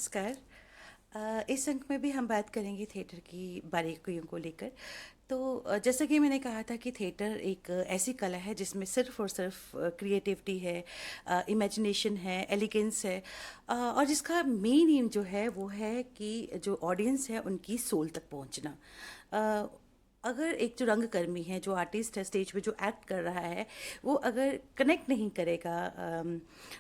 नमस्कार। इस अंक में भी हम बात करेंगे थिएटर की बारीकियों को लेकर। तो जैसा कि मैंने कहा था कि थिएटर एक ऐसी कला है जिसमें सिर्फ़ और सिर्फ क्रिएटिविटी है, इमेजिनेशन है, एलिगेंस है, और जिसका मेन एम जो है वो है कि जो ऑडियंस है उनकी सोल तक पहुंचना। अ, अगर एक जो रंगकर्मी है, जो आर्टिस्ट है, स्टेज पे जो एक्ट कर रहा है, वो अगर कनेक्ट नहीं करेगा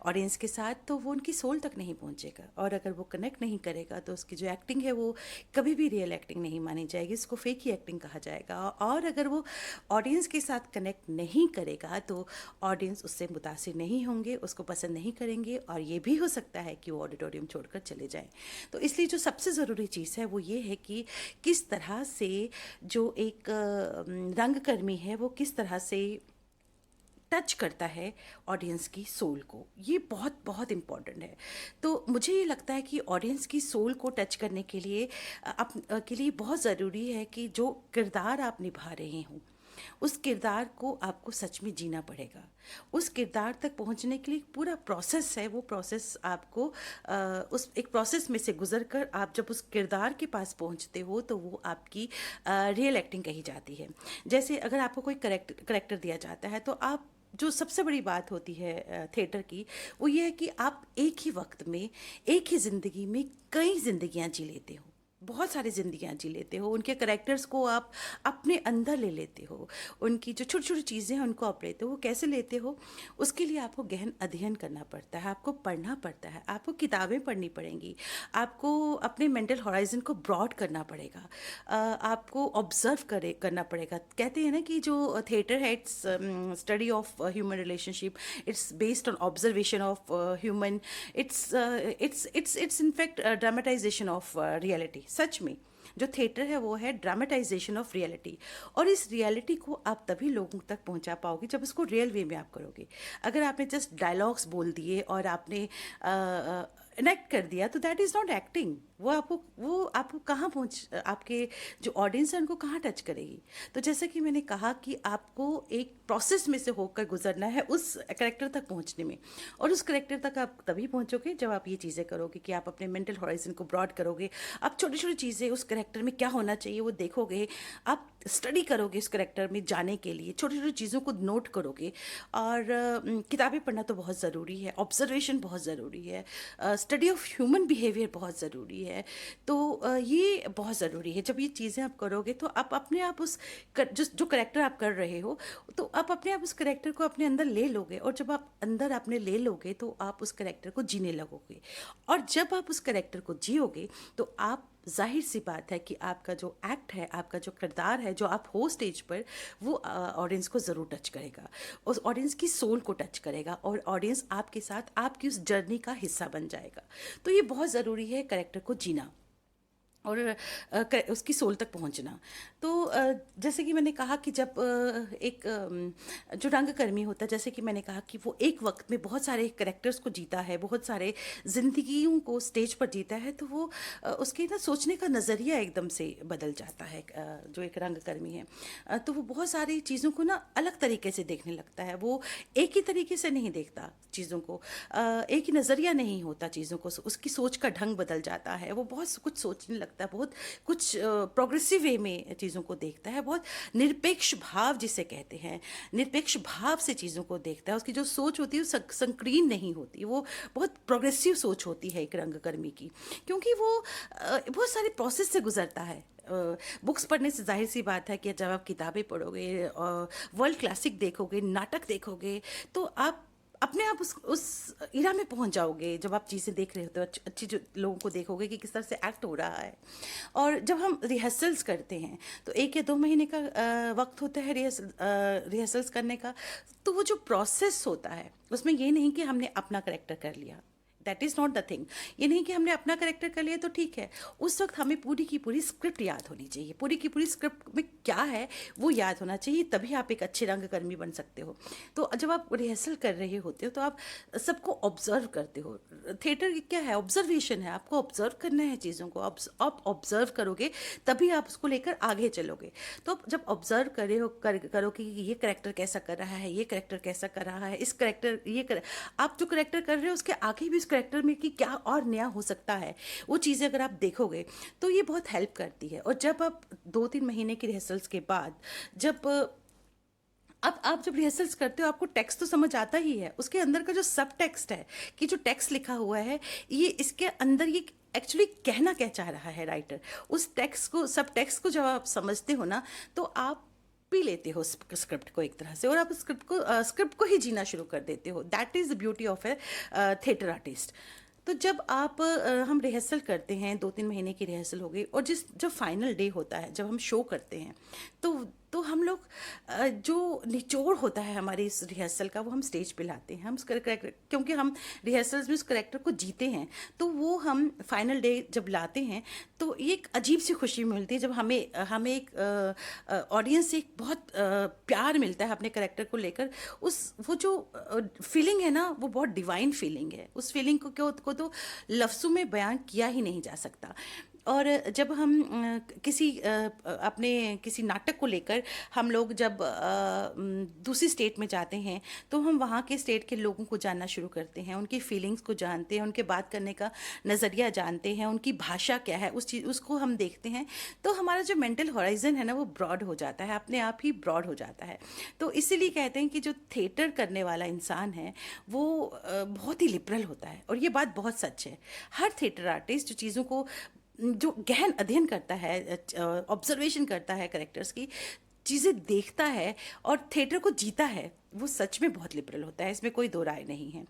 ऑडियंस के साथ, तो वो उनकी सोल तक नहीं पहुंचेगा। और अगर वो कनेक्ट नहीं करेगा तो उसकी जो एक्टिंग है वो कभी भी रियल एक्टिंग नहीं मानी जाएगी, इसको फेक ही एक्टिंग कहा जाएगा। और अगर वो ऑडियंस के साथ कनेक्ट नहीं करेगा तो ऑडियंस उससे मुतासिर नहीं होंगे, उसको पसंद नहीं करेंगे, और ये भी हो सकता है कि वो ऑडिटोरियम छोड़कर चले जाएं। तो इसलिए जो सबसे ज़रूरी चीज़ है वो ये है कि किस तरह से जो एक रंगकर्मी है वो किस तरह से टच करता है ऑडियंस की सोल को। ये बहुत बहुत इम्पॉर्टेंट है। तो मुझे ये लगता है कि ऑडियंस की सोल को टच करने के लिए के लिए बहुत ज़रूरी है कि जो किरदार आप निभा रहे हों, उस किरदार को आपको सच में जीना पड़ेगा। उस किरदार तक पहुंचने के लिए एक पूरा प्रोसेस है, वो प्रोसेस आपको उस एक प्रोसेस में से गुजर कर आप जब उस किरदार के पास पहुंचते हो तो वो आपकी रियल एक्टिंग कही जाती है। जैसे अगर आपको कोई करेक्टर दिया जाता है तो आप जो सबसे बड़ी बात होती है थिएटर की, वो ये है कि आप एक ही वक्त में, एक ही ज़िंदगी में कई ज़िंदगियां जी लेते हो, बहुत सारी ज़िंदगियां जी लेते हो। उनके करेक्टर्स को आप अपने अंदर ले लेते हो, उनकी जो छोटी छोटी चीज़ें हैं उनको आप लेते हो। वो कैसे लेते हो, उसके लिए आपको गहन अध्ययन करना पड़ता है, आपको पढ़ना पड़ता है, आपको किताबें पढ़नी पड़ेंगी, आपको अपने मेंटल हॉराइजन को ब्रॉड करना पड़ेगा, आपको ऑब्जर्व करना पड़ेगा। कहते हैं ना कि जो थिएटर है, it's study of human relationship, it's based on observation of human, it's in fact dramatisation of reality. सच में जो थिएटर है वो है ड्रामेटाइजेशन ऑफ रियलिटी। और इस रियलिटी को आप तभी लोगों तक पहुंचा पाओगे जब इसको रियल वे में आप करोगे। अगर आपने जस्ट डायलॉग्स बोल दिए और आपने इनेक्ट कर दिया तो दैट इज़ नॉट एक्टिंग। वो आपको कहाँ पहुँच, आपके जो ऑडियंस है उनको कहाँ टच करेगी। तो जैसा कि मैंने कहा कि आपको एक प्रोसेस में से होकर गुजरना है उस करेक्टर तक पहुँचने में। और उस करेक्टर तक आप तभी पहुँचोगे जब आप ये चीज़ें करोगे कि आप अपने मेंटल हॉराइजन को ब्रॉड करोगे। आप छोटी छोटी चीज़ें उस करेक्टर में क्या होना चाहिए वो देखोगे, आप स्टडी करोगे इस करेक्टर में जाने के लिए, छोटी छोटी चीज़ों को नोट करोगे। और किताबें पढ़ना तो बहुत ज़रूरी है, ऑब्जर्वेशन बहुत ज़रूरी है, स्टडी ऑफ ह्यूमन बिहेवियर बहुत ज़रूरी है। तो ये बहुत ज़रूरी है। जब ये चीज़ें आप करोगे तो आप अपने आप जो करेक्टर आप कर रहे हो, तो आप अपने आप उस करेक्टर को अपने अंदर ले लोगे। और जब आप अंदर अपने ले लोगे तो आप उस करेक्टर को जीने लगोगे। और जब आप उस करेक्टर को जियोगे तो आप, जाहिर सी बात है कि आपका जो एक्ट है, आपका जो किरदार है, जो आप हो स्टेज पर, वो ऑडियंस को ज़रूर टच करेगा, उस ऑडियंस की सोल को टच करेगा, और ऑडियंस आपके साथ आपकी उस जर्नी का हिस्सा बन जाएगा। तो ये बहुत ज़रूरी है करेक्टर को जीना और उसकी सोल तक पहुंचना। तो जैसे कि मैंने कहा कि जब एक जो रंगकर्मी होता है, जैसे कि मैंने कहा कि वो एक वक्त में बहुत सारे करेक्टर्स को जीता है, बहुत सारे ज़िंदगियों को स्टेज पर जीता है, तो वो उसके ना सोचने का नज़रिया एकदम से बदल जाता है। जो एक रंगकर्मी है, तो वो बहुत सारी चीज़ों को ना अलग तरीके से देखने लगता है। वो एक ही तरीके से नहीं देखता चीज़ों को, एक ही नज़रिया नहीं होता चीज़ों को, उसकी सोच का ढंग बदल जाता है। वो बहुत कुछ सोचने लगता है, बहुत कुछ प्रोग्रेसिव वे में चीज़ों को देखता है, बहुत निरपेक्ष भाव जिसे कहते हैं, निरपेक्ष भाव से चीज़ों को देखता है। उसकी जो सोच होती है वो संकीर्ण नहीं होती, वो बहुत प्रोग्रेसिव सोच होती है एक रंगकर्मी की, क्योंकि वो बहुत सारे प्रोसेस से गुजरता है। बुक्स पढ़ने से जाहिर सी बात है कि जब आप किताबें पढ़ोगे, वर्ल्ड क्लासिक देखोगे, नाटक देखोगे, तो आप अपने आप उस इरा में पहुंच जाओगे। जब आप चीज़ें देख रहे होते हो, अच्छी जो लोगों को देखोगे कि किस तरह से एक्ट हो रहा है। और जब हम रिहर्सल्स करते हैं तो 1 या 2 महीने का वक्त होता है रिहर्सल्स करने का। तो वो जो प्रोसेस होता है उसमें ये नहीं कि हमने अपना करेक्टर कर लिया, that is not the thing. ये नहीं कि हमने अपना करेक्टर कर लिया तो ठीक है, उस वक्त हमें पूरी की पूरी स्क्रिप्ट याद होनी चाहिए। पूरी की पूरी स्क्रिप्ट में क्या है वो याद होना चाहिए, तभी आप एक अच्छे रंगकर्मी बन सकते हो। तो जब आप रिहर्सल कर रहे होते हो तो आप सबको ऑब्जर्व करते हो। थिएटर क्या है, ऑब्जर्वेशन है, आपको ऑब्जर्व करना है चीज़ों को। आप ऑब्जर्व करोगे तभी आप उसको लेकर आगे चलोगे। तो जब ऑब्जर्व करे हो करो कि ये करेक्टर कैसा कर रहा है, ये करेक्टर कैसा कर रहा है, इस करेक्टर आप जो करेक्टर कर रहे हो उसके आगे भी उस करेक्टर में कि क्या और नया हो सकता है, वो चीज़ें अगर आप देखोगे तो ये बहुत हेल्प करती है। और जब आप 2-3 महीने की रिहर्सल्स के बाद जब अब आप जब रिहर्सल्स करते हो आपको टेक्स्ट तो समझ आता ही है, उसके अंदर का जो सब टेक्स्ट है कि जो टेक्स्ट लिखा हुआ है, ये इसके अंदर ये एक्चुअली कहना क्या चाह रहा है राइटर, उस टेक्स्ट को, सब टेक्स्ट को जब आप समझते हो ना, तो आप पी लेते हो स्क्रिप्ट को एक तरह से, और आप स्क्रिप्ट को ही जीना शुरू कर देते हो। That is the beauty of A theatre artist. तो जब आप हम रिहर्सल करते हैं, 2-3 महीने की रिहर्सल हो गई, और जब फाइनल डे होता है, जब हम शो करते हैं, तो हम लोग जो निचोड़ होता है हमारी इस रिहर्सल का, वो हम स्टेज पे लाते हैं। हम उस करेक्टर, क्योंकि हम रिहर्सल्स में उस करेक्टर को जीते हैं, तो वो हम फाइनल डे जब लाते हैं तो ये एक अजीब सी खुशी मिलती है, जब हमें हमें एक ऑडियंस से एक बहुत प्यार मिलता है अपने करेक्टर को लेकर। उस वो जो फीलिंग है ना, वो बहुत डिवाइन फीलिंग है। उस फीलिंग को तो लफ्ज़ों में बयान किया ही नहीं जा सकता। और जब हम अपने किसी नाटक को लेकर हम लोग जब दूसरी स्टेट में जाते हैं, तो हम वहाँ के स्टेट के लोगों को जानना शुरू करते हैं, उनकी फीलिंग्स को जानते हैं, उनके बात करने का नज़रिया जानते हैं, उनकी भाषा क्या है, उस चीज़ उसको हम देखते हैं। तो हमारा जो मेंटल हॉराइजन है ना, वो ब्रॉड हो जाता है, अपने आप ही ब्रॉड हो जाता है। तो इसीलिए कहते हैं कि जो थिएटर करने वाला इंसान है वो बहुत ही लिबरल होता है, और ये बात बहुत सच है। हर थिएटर आर्टिस्ट जो चीज़ों को, जो गहन अध्ययन करता है, ऑब्जर्वेशन करता है करेक्टर्स की, चीज़ें देखता है और थिएटर को जीता है, वो सच में बहुत लिबरल होता है, इसमें कोई दो राय नहीं है।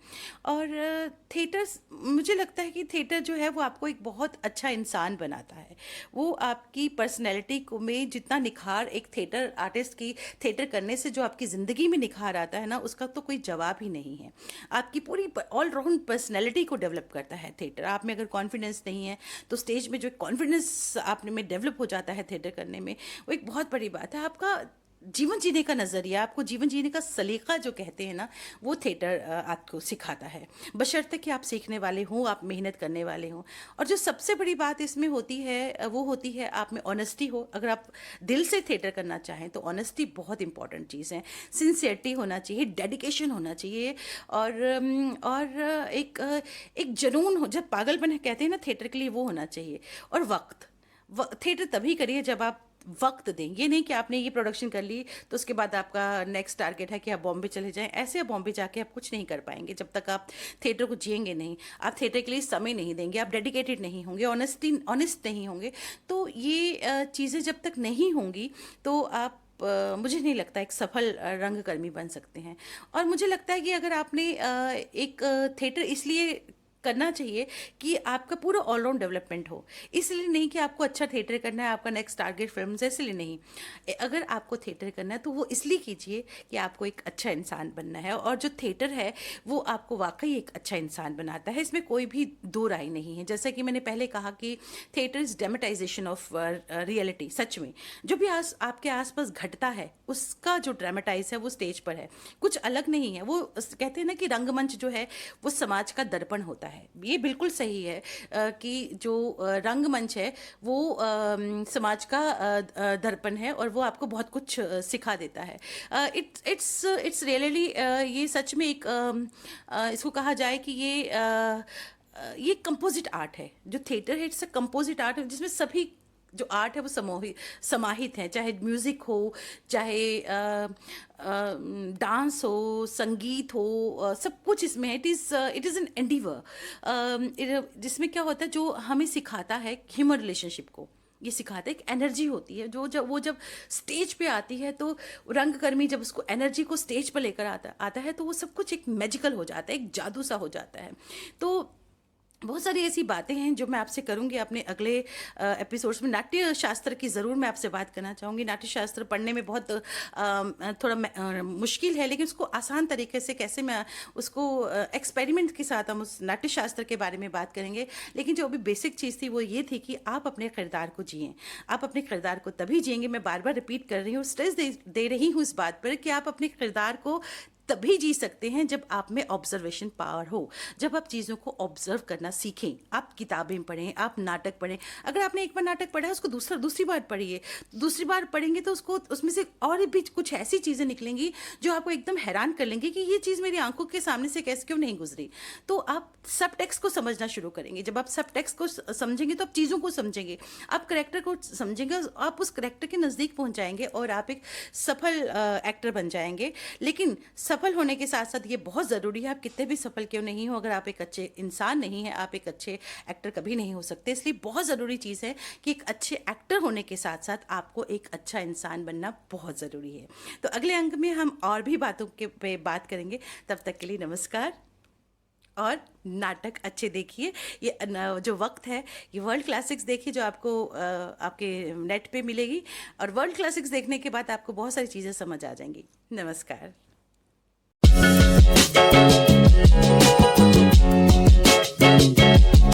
और थिएटर्स, मुझे लगता है कि थिएटर जो है वो आपको एक बहुत अच्छा इंसान बनाता है। वो आपकी पर्सनैलिटी को में जितना निखार एक थिएटर आर्टिस्ट की थिएटर करने से जो आपकी ज़िंदगी में निखार आता है ना, उसका तो कोई जवाब ही नहीं है। आपकी पूरी ऑल राउंड पर्सनैलिटी को डेवलप करता है थिएटर। आप में अगर कॉन्फिडेंस नहीं है, तो स्टेज में जो कॉन्फिडेंस आप में डेवलप हो जाता है थिएटर करने में, वो एक बहुत बड़ी बात है। आपका जीवन जीने का नज़रिया, आपको जीवन जीने का सलीका जो कहते हैं ना, वो थिएटर आपको सिखाता है, बशर्ते कि आप सीखने वाले हों, आप मेहनत करने वाले हों। और जो सबसे बड़ी बात इसमें होती है, वो होती है आप में ऑनेस्टी हो। अगर आप दिल से थिएटर करना चाहें तो ऑनेस्टी बहुत इंपॉर्टेंट चीज़ है। सिंसियरिटी होना चाहिए, डेडिकेशन होना चाहिए, और एक जुनून हो, जब पागलपन कहते हैं ना थिएटर के लिए, वो होना चाहिए। और थिएटर तभी करिए जब आप वक्त दें। ये नहीं कि आपने ये प्रोडक्शन कर ली तो उसके बाद आपका नेक्स्ट टारगेट है कि आप बॉम्बे चले जाएं। ऐसे आप बॉम्बे जाके आप कुछ नहीं कर पाएंगे जब तक आप थिएटर को जिएंगे नहीं, आप थिएटर के लिए समय नहीं देंगे, आप डेडिकेटेड नहीं होंगे, ऑनेस्ट नहीं होंगे। तो ये चीज़ें जब तक नहीं होंगी तो आप मुझे नहीं लगता एक सफल रंगकर्मी बन सकते हैं। और मुझे लगता है कि अगर आपने एक थिएटर इसलिए करना चाहिए कि आपका पूरा ऑलराउंड डेवलपमेंट हो, इसलिए नहीं कि आपको अच्छा थिएटर करना है, आपका नेक्स्ट टारगेट फिल्म है, इसलिए नहीं। अगर आपको थिएटर करना है तो वो इसलिए कीजिए कि आपको एक अच्छा इंसान बनना है, और जो थिएटर है वो आपको वाकई एक अच्छा इंसान बनाता है, इसमें कोई भी दो राय नहीं है। जैसा कि मैंने पहले कहा कि theatre is dramatisation of reality. सच में जो भी आपके आसपास घटता है उसका जो ड्रामेटाइज है वो स्टेज पर है, कुछ अलग नहीं है। वो कहते हैं ना कि रंगमंच जो है वो समाज का दर्पण होता है। ये बिल्कुल सही है कि जो रंगमंच है वो समाज का दर्पण है, और वो आपको बहुत कुछ सिखा देता है। इट्स रियली, ये सच में एक इसको कहा जाए कि ये कंपोजिट आर्ट है। जो थिएटर है इट्स अ कंपोजिट आर्ट, जिसमें सभी जो आर्ट है वो समाहित हैं, चाहे म्यूज़िक हो, चाहे डांस हो, संगीत हो, सब कुछ इसमें है। इट इज़ एन एंडीवर, जिसमें क्या होता है, जो हमें सिखाता है ह्यूमन रिलेशनशिप को। ये सिखाता है, एक एनर्जी होती है जो जब स्टेज पे आती है, तो रंगकर्मी जब उसको एनर्जी को स्टेज पर लेकर आता है, तो वो सब कुछ एक मैजिकल हो जाता है, एक जादू सा हो जाता है। तो बहुत सारी ऐसी बातें हैं जो मैं आपसे करूंगी अपने अगले एपिसोड्स में। नाट्य शास्त्र की ज़रूर मैं आपसे बात करना चाहूँगी। नाट्य शास्त्र पढ़ने में बहुत थोड़ा मुश्किल है, लेकिन उसको आसान तरीके से कैसे मैं उसको एक्सपेरिमेंट के साथ हम उस नाट्य शास्त्र के बारे में बात करेंगे। लेकिन जो अभी बेसिक चीज़ थी वो ये थी कि आप अपने किरदार को जिएँ। आप अपने किरदार को तभी जिएंगे, मैं बार बार रिपीट कर रही हूँ, स्ट्रेस दे रही हूँ इस बात पर कि आप अपने किरदार को तभी जी सकते हैं जब आप में ऑब्जर्वेशन पावर हो, जब आप चीज़ों को ऑब्जर्व करना सीखें। आप किताबें पढ़ें, आप नाटक पढ़ें। अगर आपने एक बार नाटक पढ़ा है, उसको दूसरी बार पढ़िए। दूसरी बार पढ़ेंगे तो उसको उसमें से और भी कुछ ऐसी चीज़ें निकलेंगी जो आपको एकदम हैरान कर लेंगी कि ये चीज़ मेरी आंखों के सामने से कैसे क्यों नहीं गुजरी। तो आप सब टेक्स्ट को समझना शुरू करेंगे। जब आप सब टेक्स्ट को समझेंगे तो आप चीज़ों को समझेंगे, आप करेक्टर को समझेंगे, आप उस करेक्टर के नज़दीक पहुंच जाएंगे और आप एक सफल एक्टर बन जाएंगे। लेकिन सफल होने के साथ साथ ये बहुत ज़रूरी है, आप कितने भी सफल क्यों नहीं हो, अगर आप एक अच्छे इंसान नहीं हैं, आप एक अच्छे एक्टर कभी नहीं हो सकते। इसलिए बहुत ज़रूरी चीज़ है कि एक अच्छे एक्टर होने के साथ साथ आपको एक अच्छा इंसान बनना बहुत ज़रूरी है। तो अगले अंक में हम और भी बातों के पे बात करेंगे। तब तक के लिए नमस्कार। और नाटक अच्छे देखिए। ये जो वक्त है, ये वर्ल्ड क्लासिक्स देखिए जो आपको आपके नेट पे मिलेगी। और वर्ल्ड क्लासिक्स देखने के बाद आपको बहुत सारी चीज़ें समझ आ जाएंगी। नमस्कार।